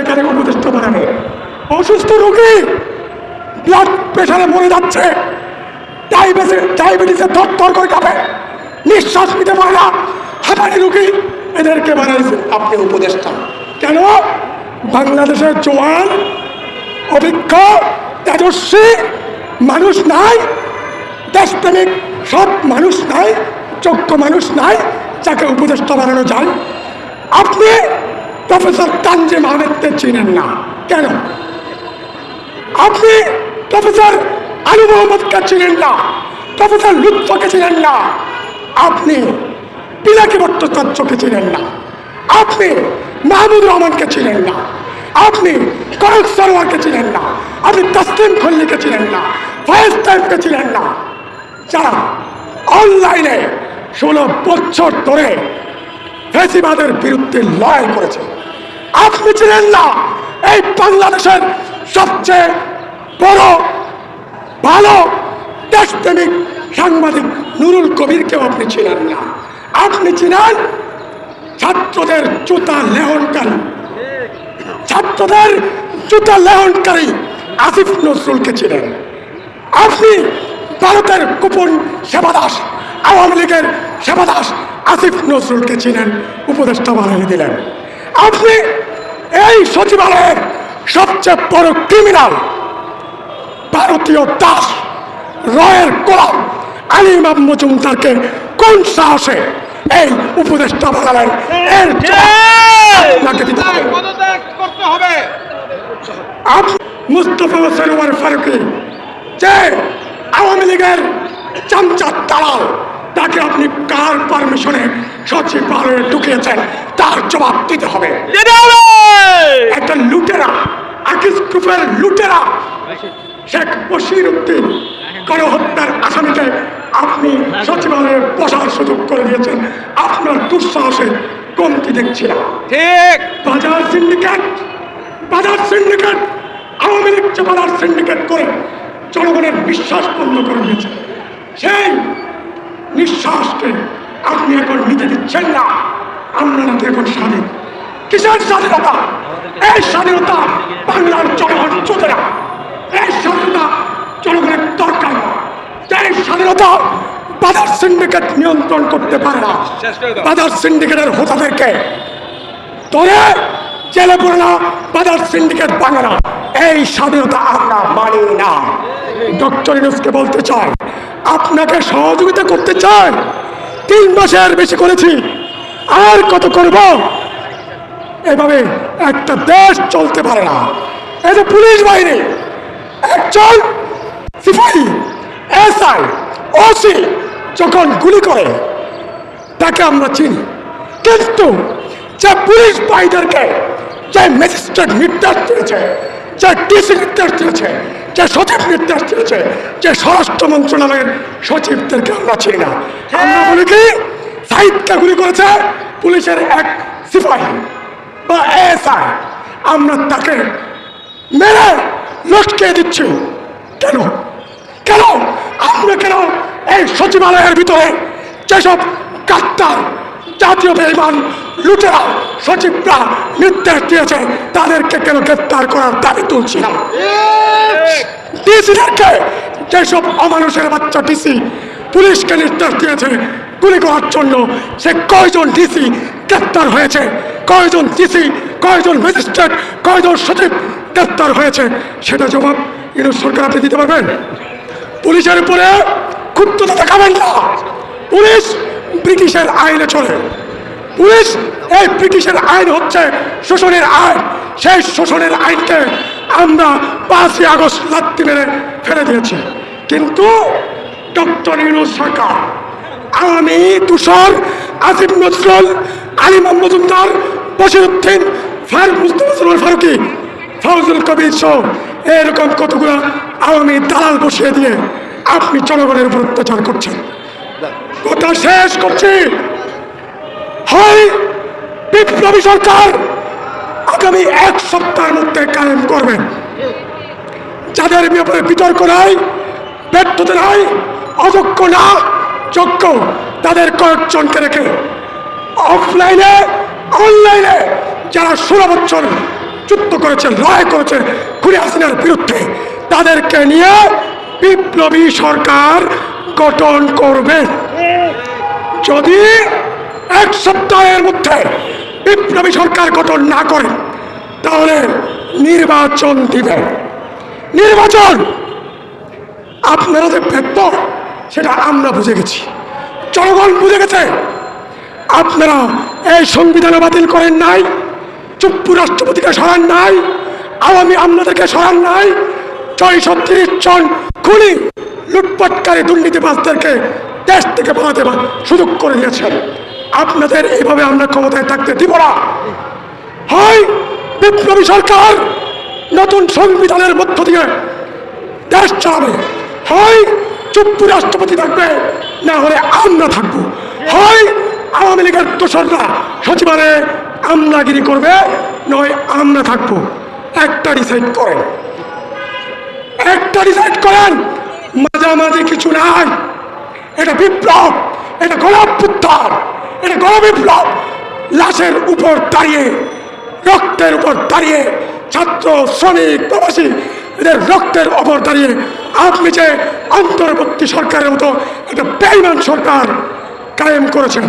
এখানে উপদেষ্টা বানাবে। অসুস্থ রোগী ব্লাড প্রেশারে মরে যাচ্ছে, ডায়াবেটিসে থর করে কাঁপে, নিঃশ্বাস নিতে পারে না, হাঁপানি রোগী, এদেরকে বানাইছে আপনি উপদেষ্টা কেন? বাংলাদেশের জওয়ান অভিজ্ঞ তেজস্বী মানুষ নাই, দেশপ্রেমিক সব মানুষ নাই, যোগ্য মানুষ নাই যাকে উপদেষ্টা বানানো যায়? আপনি প্রফেসর তানজিম আহমেদকে চিনেন না কেন? আপনি প্রফেসর আলী মোহাম্মদকে চিনেন না, প্রফেসর লুৎফকে চিনেন না, আপনি পিনাকি ভট্টাচার্যকে চিনেন না, আপনি মাহমুদ রহমানকে চিনেন না, আপনি কনক সরোয়ারকে চিনেন না, আপনি তাসলিম খল্লিকে চিনেন না, ফয়েজ তাইফকে চিনেন না, যারা অনলাইনে 16 বছর ধরে ফ্যাসিবাদের বিরুদ্ধে লড়াই করেছে। আপনি চিনেন না এই বাংলাদেশের সবচেয়ে বড় ভালো দেশপ্রেমিক সাংবাদিক নুরুল কবিরকেও আপনি চিনেন না। আপনি চিনেন ছাত্রদের জুতা লেহনকারী, ছাত্রদের জুতা লেহনকারী আসিফ নজরুলকে চিনেন। আপনি ভারতের গোপন সেবাদাস, আওয়ামী লীগের সেবাদাস আসিফ নজরুলকে চিনেন, উপদেষ্টা বানিয়ে দিলেন। আপনি এই সচিবালয়ের সবচেয়ে বড় ক্রিমিনাল ভারতীয় দাস রয়ের গোলাম আলী ইমাম মজুমদারকে কোন সাহসে এই উপদেষ্টা বানালেন? এর আপনাকে দিতে হবে। মুস্তফা সরোয়ার ফারুকী যে আওয়ামী লীগের চামচার দালাল, তাকে আপনি কার পারমিশনে সচিবালয়ে ঢুকিয়েছেন তার জবাব দিতে হবে। একটা লুটেরা, আকিস গ্রুপের লুটেরা শেখ বশির উদ্দিন গণহত্যার আসামিকে আপনি সচিবালয়ে বসার সুযোগ করে দিয়েছেন। আপনার দুঃসাহসে কমতি দেখছি না। ঠিক বাজার সিন্ডিকেট আওয়ামী লীগ যে বাজার সিন্ডিকেট করে জনগণের বিশ্বাস বন্ধ করে দিয়েছে, সেই নিঃশ্বাসকে আপনি এখন নিতে দিচ্ছেন না। আমরা নাকি এখন স্বাধীন? কিসের স্বাধীনতা? এই স্বাধীনতা বাংলার জনগণ চোখে না, এই স্বাধীনতা জনগণের দরকার না, এই স্বাধীনতা বাজার সিন্ডিকেট নিয়ন্ত্রণ করতে পারে না। বাজার সিন্ডিকেটের হোতাদেরকে ধরে জেলে পড়ে না, বাজার সিন্ডিকেট ভাঙে না, এই স্বাধীনতা আমরা মানি না। ডক্টর ইউনূসকে বলতে চাই, আপনাকে সহযোগিতা করতে চাই। 3 মাসের বেশি করেছি, আর কত করব? এভাবে একটা দেশ চলতে পারে না। এই যে পুলিশ বাহিনী, একজন সিপাহী এসআই ওসি যখন গুলি করে তাকে আমরা চিনি, কিন্তু যে পুলিশ বাহিনীদেরকে, যে ম্যাজিস্ট্রেট নির্দেশ দিয়েছে, যে ডিসি নির্দেশ দিয়েছে, যে সচিব নির্দেশ দিয়েছে, যে স্বরাষ্ট্র মন্ত্রণালয়ের সচিবদেরকে আমরা চিনি না। আমরা বলি কি সাইদকে গুলি করেছে পুলিশের এক সিপাহী বা এসআই, আমরা তাকে মেরে লটকে দিচ্ছি। কেন কেন আমরা কেন এই সচিবালয়ের ভিতরে যেসব গাদ্দার জাতীয় বেঈমান লুটেরা সচিবরা নির্দেশ দিয়েছে তাদেরকে কেন গ্রেফতার করার দাবি তুলছি না? ডিসিদেরকে, যেসব অমানুষের বাচ্চা ডিসি পুলিশকে নির্দেশ দিয়েছে গুলি করার জন্য, সে কয়জন ডিসি গ্রেফতার হয়েছে? কয়জন ডিসি, কয়জন ম্যাজিস্ট্রেট, কয়জন সচিব গ্রেফতার হয়েছে? সেটা জবাব ইউনূস সরকার আপনি দিতে পারবেন? পুলিশের উপরে ক্ষুব্ধতা দেখাবেন না। পুলিশ ব্রিটিশের আইনে চলে। পুলিশ, এই ব্রিটিশের আইন হচ্ছে শোষণের আইন। সেই শোষণের আইনকে আমরা 5ই আগস্ট লাথি মেরে ফেলে দিয়েছি। কিন্তু ডক্টর ইউনূস সরকার, আওয়ামী তুষার, আসিফ নজরুল, আলী ইমাম মজুমদার, বশির উদ্দিন, মুস্তফা সরোয়ার ফারুকী, ফজলুল কবির সহ এরকম কতগুলো আওয়ামী দালাল বসিয়ে দিয়ে আপনি জনগণের উপর অত্যাচার করছেন। কথা শেষ করছি। হয় বিপ্লবী সরকার আগামী 1 সপ্তাহের মধ্যে কায়েম করবেন, যাদের ব্যাপারে বিতর্ক নাই, ব্যর্থতা নাই, অযোগ্য না যোগ্য, তাদের কয়েকজনকে রেখে অফলাইনে অনলাইনে যারা 16 বছর যুদ্ধ করেছে, লড়াই করেছে খুনি হাসিনার বিরুদ্ধে, তাদেরকে নিয়ে বিপ্লবী সরকার গঠন করবে। যদি এক সপ্তাহের মধ্যে বিপ্লবী সরকার গঠন না করে তাহলে নির্বাচন দিবে। নির্বাচন আপনারা যে ব্যর্থ সেটা আমরা বুঝে গেছি, জনগণ বুঝে গেছে। আপনারা এই সংবিধান বাতিল করেন নাই, চুপ্পু রাষ্ট্রপতিকে সরান নাই, আওয়ামী আমলাদেরকে সরান নাই, 630 জন খুনি লুটপাটকারী দুর্নীতিবাজদেরকে দেশ থেকে পালাতে সুযোগ করে দিয়েছেন। আপনাদের এইভাবে আমরা ক্ষমতায় থাকতে দিব না। হয় বিপ্লবী সরকার নতুন সংবিধানের মধ্য দিয়ে দেশ চালাবে, হয় চুপ্পু রাষ্ট্রপতি থাকবে, না হলে আমরা থাকবো। হয় আওয়ামী লীগের দোসররা সচিবালয়ে আমলাগিরি করবে, নয় আমরা থাকবো। একটা ডিসাইড করেন, একটা ডিসাইড করেন। মাঝামাঝি কিছু নাই। এটা বিপ্লব, এটা গণঅভ্যুত্থান, এটা গণবিপ্লব। লাশের উপর দাঁড়িয়ে, রক্তের উপর দাঁড়িয়ে, ছাত্র শ্রমিক প্রবাসী এদের রক্তের উপর দাঁড়িয়ে আপনি যে অন্তর্বর্তী সরকারের মতো একটা বেঈমান সরকার কায়েম করেছেন,